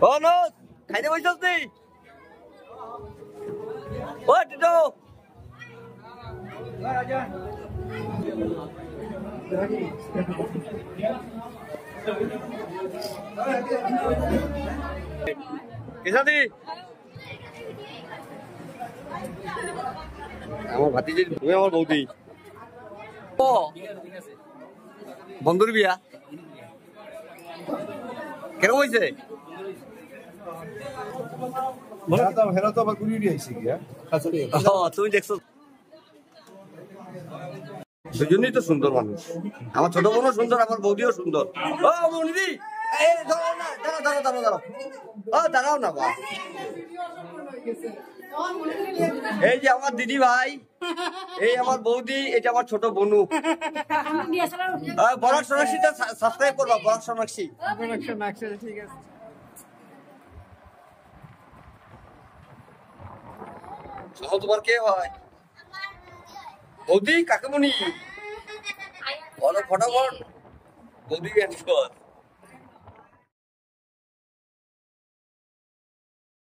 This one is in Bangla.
ও নস খাইতে বসছস তুই ও টিটো কেসাদি আমার ভাতিজি তুমি আমার বৌদি ও বন্ধুর বিয়া কেন হয়েছে তুমি দেখছো দুজনেই তো সুন্দর মানুষ আমার ছোট বোনও সুন্দর আমার বৌদিও সুন্দর ও মনিদি দাঁড়াও না বা এই যে আমার দিদি ভাই এই আমার বৌদি এটা আমার ছোট বোনু বরাক সোনাক্ষীটা সাবস্ক্রাইব করবা বরাক সোনাক্ষী ঠিক আছে তোমার কে হয় বৌদি কাকামণি ফটাফট বৌদি